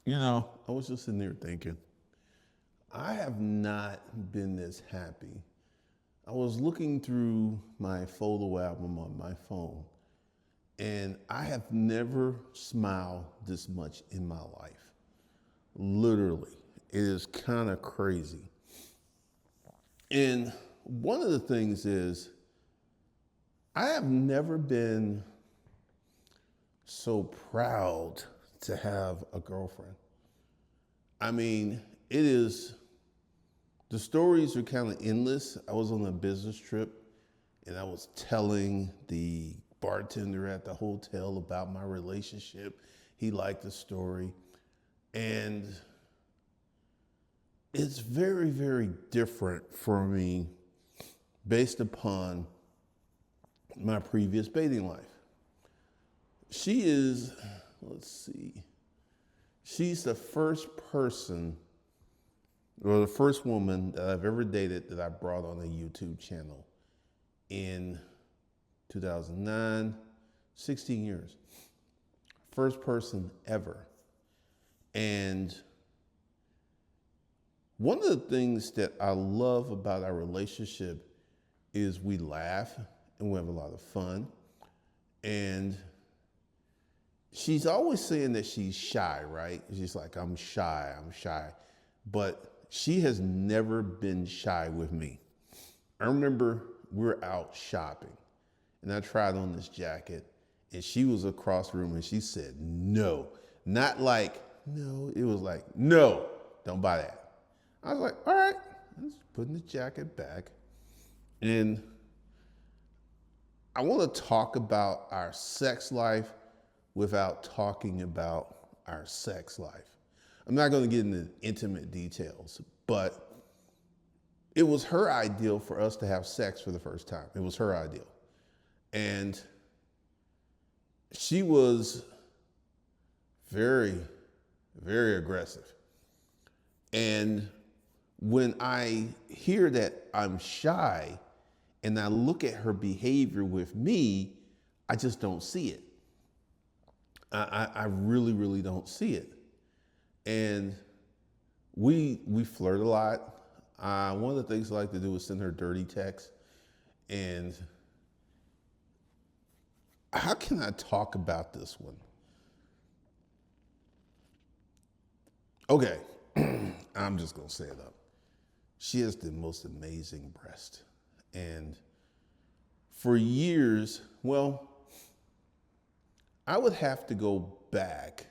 I was just sitting there thinking, I have not been this happy. I was looking through my photo album on my phone, and I have never smiled this much in my life. Literally, it is kind of crazy. And one of the things is, I have never been so proud to have a girlfriend. I mean, it is, the stories are kind of endless. I was on a business trip and I was telling the bartender at the hotel about my relationship. He liked the story. And it's very, very different for me based upon my previous dating life. She is, let's see, she's the first person or the first woman that I've ever dated that I brought on a YouTube channel in 2009, 16 years. First person ever. And one of the things that I love about our relationship is we laugh and we have a lot of fun. And she's always saying that she's shy, right? She's like, I'm shy. But she has never been shy with me. I remember we were out shopping and I tried on this jacket and she was across the room and she said, no. Not like, no, it was like, no, don't buy that. I was like, all right, let's put the jacket back. And I want to talk about our sex life without talking about our sex life. I'm not going to get into intimate details, but it was her ideal for us to have sex for the first time. It was her ideal. And she was very, very aggressive. And when I hear that I'm shy and I look at her behavior with me, I just don't see it. I really, really don't see it. And we flirt a lot. One of the things I like to do is send her dirty texts. And how can I talk about this one? Okay, I'm just gonna say it up. She has the most amazing breast. And for years, well, I would have to go back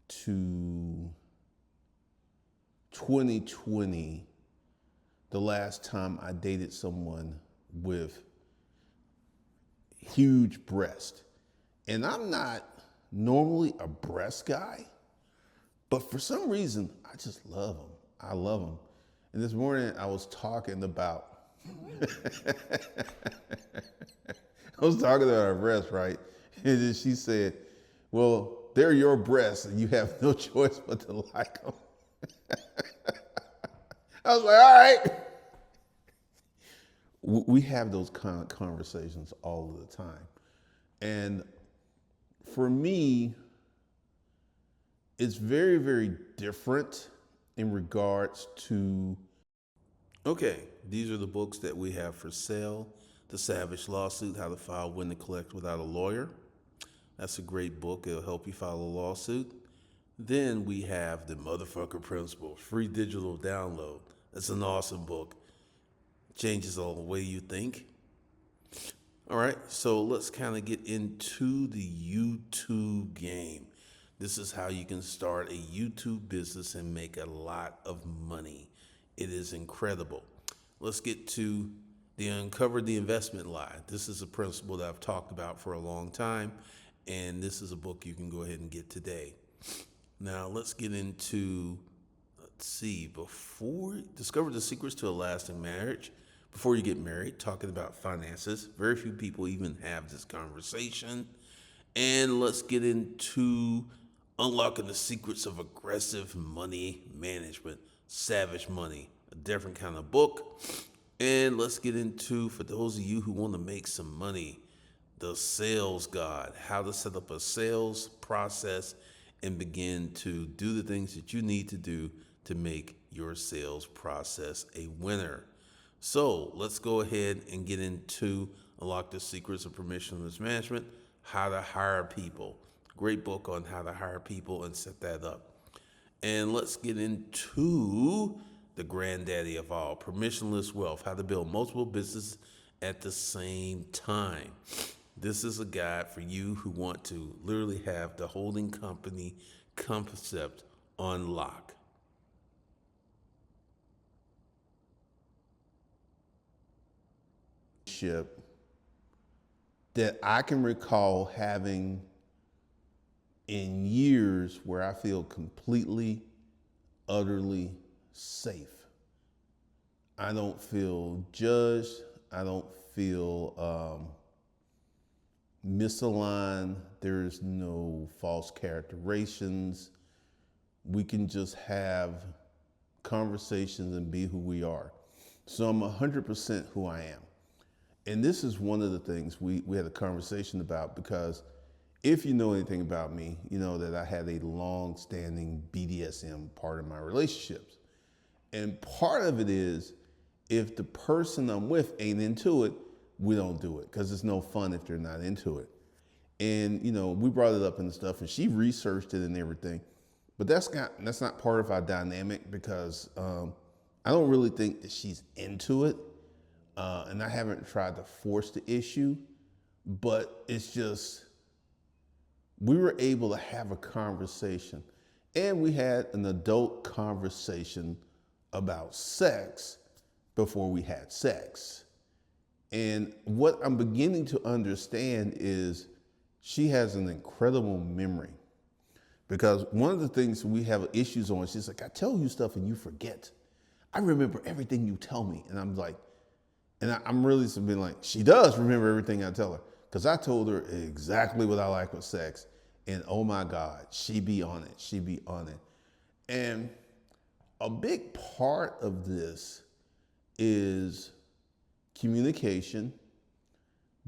to 2020, the last time I dated someone with huge breast. And I'm not normally a breast guy, but for some reason, I just love them. I love them. And this morning I was talking about, I was talking about her breasts, right? And then she said, well, they're your breasts and you have no choice but to like them. I was like, all right. We have those kind of conversations all of the time. And for me, it's very, very different in regards to, okay, these are the books that we have for sale. The Savage Lawsuit, How to File, Win, and Collect Without a Lawyer. That's a great book. It'll help you file a lawsuit. Then we have The Motherfucker Principle, free digital download. That's an awesome book. Changes all the way you think. All right, so let's kind of get into the YouTube game. This is how you can start a YouTube business and make a lot of money. It is incredible. Let's get to the Uncover the Investment Lie. This is a principle that I've talked about for a long time, and this is a book you can go ahead and get today. Now, let's get into, before discover the secrets to a lasting marriage. Before you get married, talking about finances. Very few people even have this conversation. And let's get into unlocking the secrets of aggressive money management. Savage Money, a different kind of book. And let's get into, for those of you who want to make some money, the Sales God, how to set up a sales process and begin to do the things that you need to do to make your sales process a winner. So let's go ahead and get into Unlock the Secrets of Permissionless Management, How to Hire People. Great book on how to hire people and set that up. And let's get into the granddaddy of all, permissionless wealth, how to build multiple businesses at the same time. This is a guide for you who want to literally have the holding company concept on lock. That I can recall having in years where I feel completely, utterly safe. I don't feel judged. I don't feel misaligned. There's no false characterizations. We can just have conversations and be who we are. So I'm 100% who I am. And this is one of the things we had a conversation about, because if you know anything about me, you know that I had a long-standing BDSM part of my relationships. And part of it is, if the person I'm with ain't into it, we don't do it, because it's no fun if they're not into it. And, we brought it up and stuff, and she researched it and everything. But that's not part of our dynamic, because I don't really think that she's into it. And I haven't tried to force the issue, but it's just, we were able to have a conversation, and we had an adult conversation about sex before we had sex. And what I'm beginning to understand is she has an incredible memory, because one of the things we have issues on, she's like, I tell you stuff and you forget. I remember everything you tell me. And I'm like, I'm really being like, she does remember everything I tell her, because I told her exactly what I like with sex. And oh my God, she be on it. She be on it. And a big part of this is communication,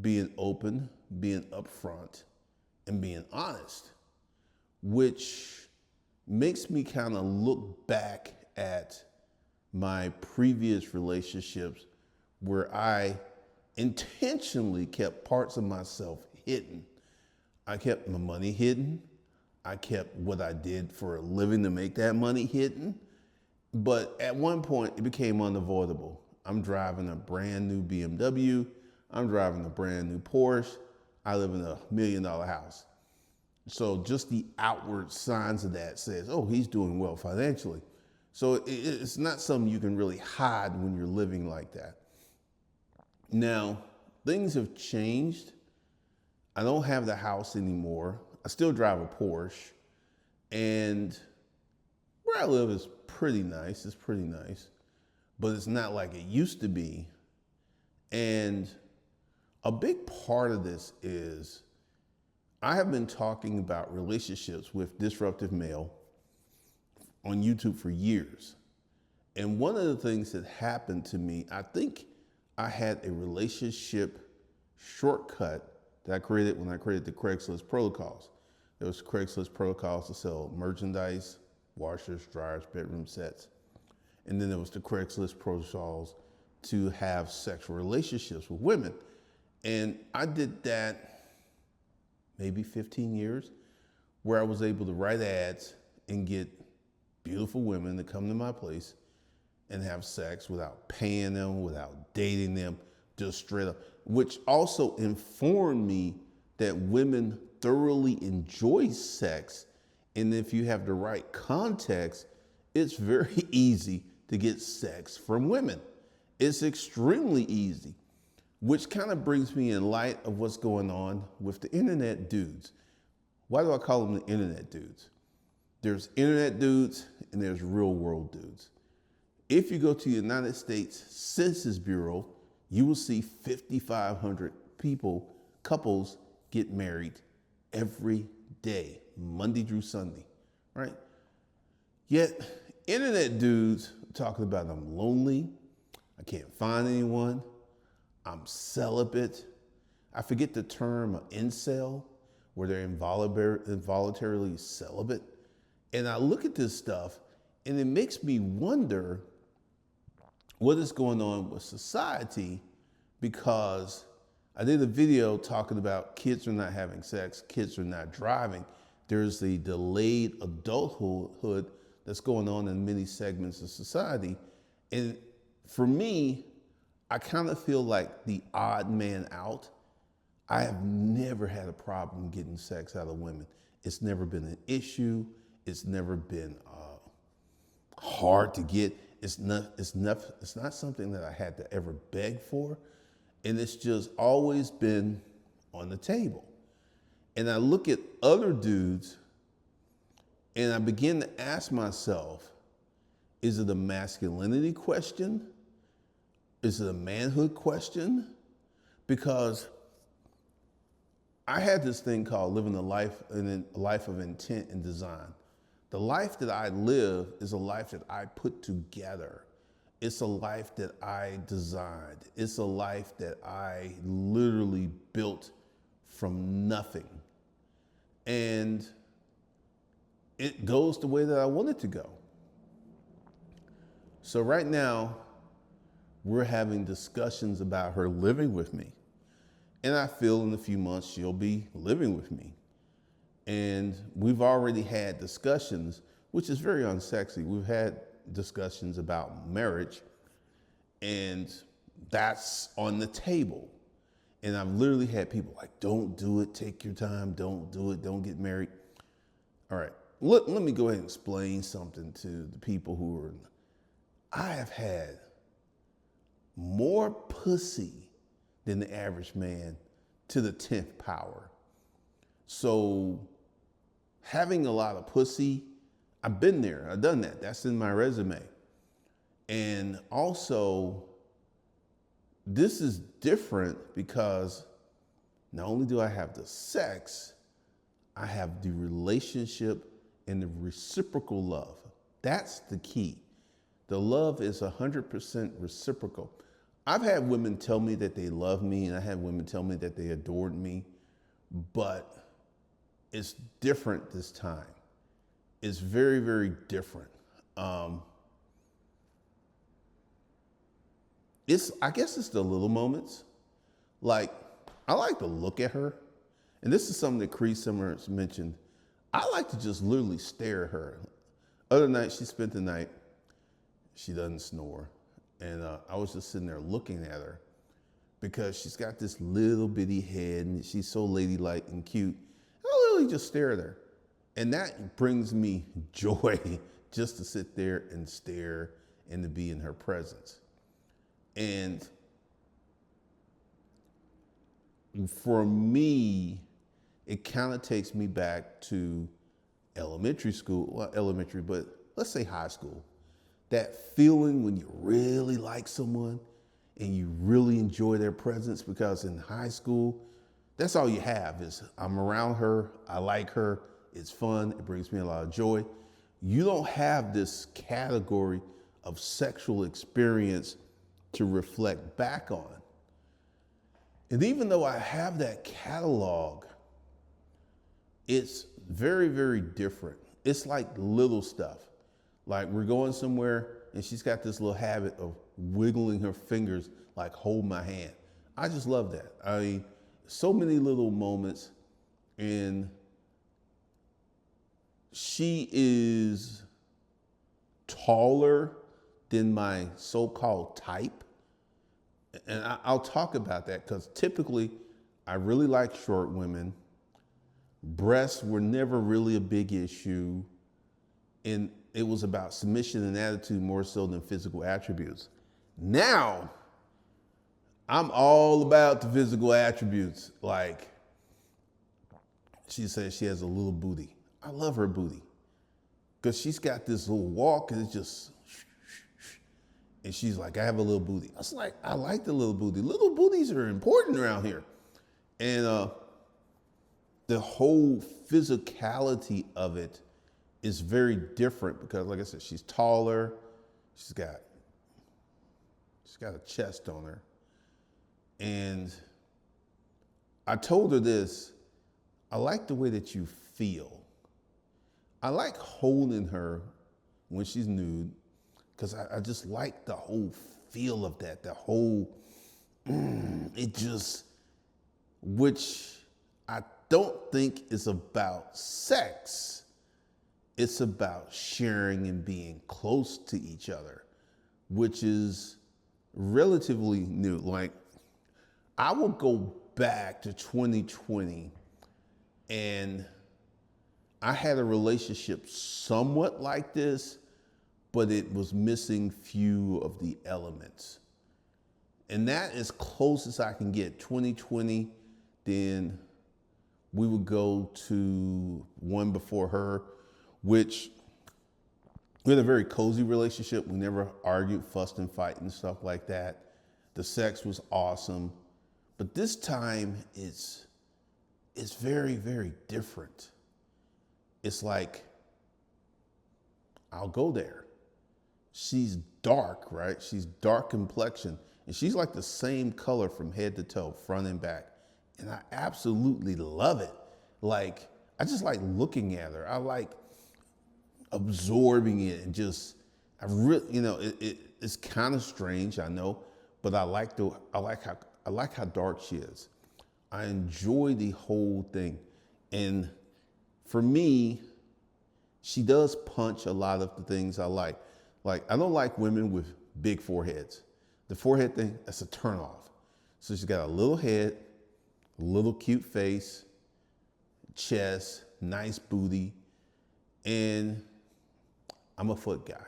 being open, being upfront, and being honest, which makes me kind of look back at my previous relationships where I intentionally kept parts of myself hidden. I kept my money hidden. I kept what I did for a living to make that money hidden. But at one point, it became unavoidable. I'm driving a brand new BMW. I'm driving a brand new Porsche. I live in $1 million house. So just the outward signs of that says, oh, he's doing well financially. So it's not something you can really hide when you're living like that. Now, things have changed. I don't have the house anymore. I still drive a Porsche. And where I live is pretty nice. It's pretty nice. But it's not like it used to be. And a big part of this is I have been talking about relationships with Disruptive Male on YouTube for years. And one of the things that happened to me, I think I had a relationship shortcut that I created when I created the Craigslist protocols. There was Craigslist protocols to sell merchandise, washers, dryers, bedroom sets. And then there was the Craigslist protocols to have sexual relationships with women. And I did that maybe 15 years, where I was able to write ads and get beautiful women to come to my place and have sex without paying them, without dating them, just straight up, which also informed me that women thoroughly enjoy sex. And if you have the right context, it's very easy to get sex from women. It's extremely easy, which kind of brings me in light of what's going on with the internet dudes. Why do I call them the internet dudes? There's internet dudes and there's real world dudes. If you go to the United States Census Bureau, you will see 5,500 couples get married every day, Monday through Sunday, right? Yet, internet dudes are talking about, I'm lonely, I can't find anyone, I'm celibate. I forget the term incel, where they're involuntarily celibate. And I look at this stuff and it makes me wonder what is going on with society, because I did a video talking about kids are not having sex, kids are not driving. There's the delayed adulthood that's going on in many segments of society. And for me, I kind of feel like the odd man out. I have never had a problem getting sex out of women. It's never been an issue. It's never been hard to get. It's not something that I had to ever beg for. And it's just always been on the table. And I look at other dudes and I begin to ask myself, is it a masculinity question? Is it a manhood question? Because I had this thing called living a life of intent and design. The life that I live is a life that I put together. It's a life that I designed. It's a life that I literally built from nothing. And it goes the way that I want it to go. So right now, we're having discussions about her living with me. And I feel in a few months she'll be living with me. And we've already had discussions, which is very unsexy. We've had discussions about marriage, and that's on the table. And I've literally had people like, don't do it, take your time, don't do it, don't get married. All right, let me go ahead and explain something to the people who are, I have had more pussy than the average man to the 10th power. So having a lot of pussy, I've been there, I've done that. That's in my resume. And also, this is different because not only do I have the sex, I have the relationship and the reciprocal love. That's the key. The love is 100% reciprocal. I've had women tell me that they love me, and I had women tell me that they adored me, but it's different this time. It's very, very different. I guess it's the little moments. Like, I like to look at her, and this is something that Cree Summers mentioned. I like to just literally stare at her. Other night, she spent the night, she doesn't snore. And I was just sitting there looking at her because she's got this little bitty head and she's so ladylike and cute. I literally just stare at her. And that brings me joy just to sit there and stare and to be in her presence. And for me, it kind of takes me back to elementary school, well, elementary, but let's say high school. That feeling when you really like someone and you really enjoy their presence, because in high school, that's all you have is I'm around her, I like her, it's fun, it brings me a lot of joy. You don't have this category of sexual experience to reflect back on. And even though I have that catalog, it's very, very different. It's like little stuff. Like we're going somewhere and she's got this little habit of wiggling her fingers like hold my hand. I just love that. I mean, so many little moments, and she is taller than my so-called type. And I'll talk about that because typically I really like short women. Breasts were never really a big issue. And it was about submission and attitude more so than physical attributes. Now, I'm all about the physical attributes. Like, she says she has a little booty. I love her booty because she's got this little walk and it's just, and she's like, I have a little booty. I was like, I like the little booty. Little booties are important around here. And the whole physicality of it is very different because, like I said, she's taller. She's got a chest on her. And I told her this. I like the way that you feel. I like holding her when she's nude because I just like the whole feel of that, the whole, it just, which I don't think is about sex. It's about sharing and being close to each other, which is relatively new. Like, I will go back to 2020 and I had a relationship somewhat like this, but it was missing few of the elements. And that is close as I can get. 2020, then we would go to one before her, which we had a very cozy relationship. We never argued, fussed, and fight and stuff like that. The sex was awesome. But this time it's very, very different. It's like, I'll go there. She's dark, right? She's dark complexion. And she's like the same color from head to toe, front and back. And I absolutely love it. Like, I just like looking at her. I like absorbing it and just, it's kind of strange, I know, but I like how dark she is. I enjoy the whole thing. And for me, she does punch a lot of the things I like. Like, I don't like women with big foreheads. The forehead thing, that's a turnoff. So she's got a little head, a little cute face, chest, nice booty, and I'm a foot guy.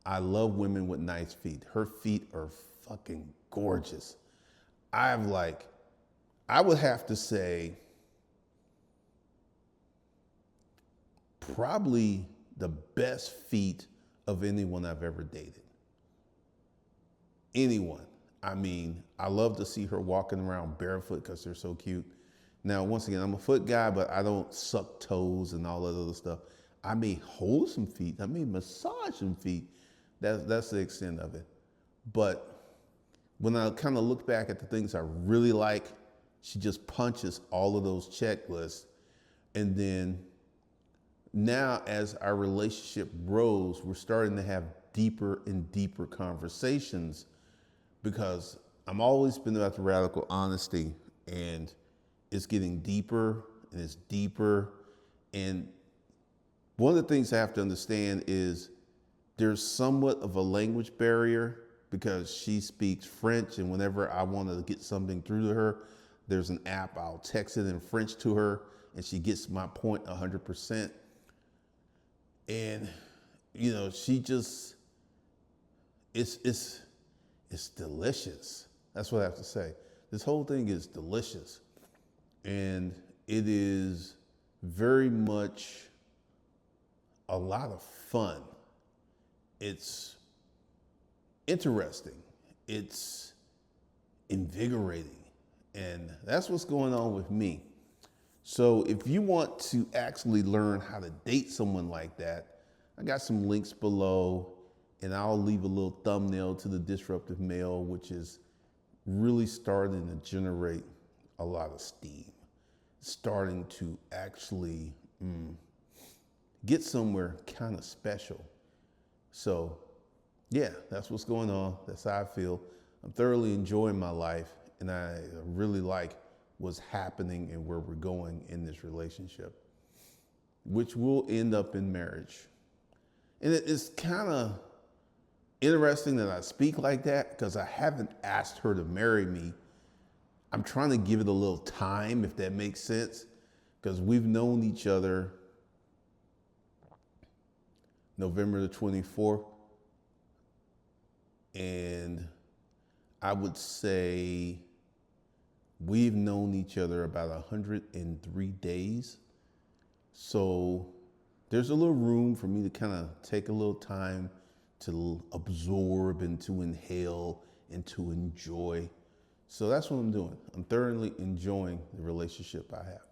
I love women with nice feet. Her feet are fucking gorgeous. I would have to say, probably the best feet of anyone I've ever dated. Anyone. I mean, I love to see her walking around barefoot because they're so cute. Now, once again, I'm a foot guy, but I don't suck toes and all that other stuff. I may hold some feet. I may massage some feet. That's the extent of it. But when I kind of look back at the things I really like, she just punches all of those checklists. And then now as our relationship grows, we're starting to have deeper and deeper conversations because I'm always been about the radical honesty, and it's getting deeper and it's deeper. And one of the things I have to understand is there's somewhat of a language barrier because she speaks French, and whenever I want to get something through to her, there's an app, I'll text it in French to her and she gets my point 100%. And, she just, it's delicious. That's what I have to say. This whole thing is delicious. And it is very much a lot of fun. It's interesting. It's invigorating. And that's what's going on with me. So if you want to actually learn how to date someone like that, I got some links below, and I'll leave a little thumbnail to the Disruptive Male, which is really starting to generate a lot of steam. Starting to actually get somewhere kind of special. So yeah, that's what's going on. That's how I feel. I'm thoroughly enjoying my life, and I really like what's happening and where we're going in this relationship, which will end up in marriage. And it's kind of interesting that I speak like that because I haven't asked her to marry me. I'm trying to give it a little time, if that makes sense, because we've known each other November the 24th. And I would say we've known each other about 103 days. So there's a little room for me to kind of take a little time to absorb and to inhale and to enjoy. So that's what I'm doing. I'm thoroughly enjoying the relationship I have.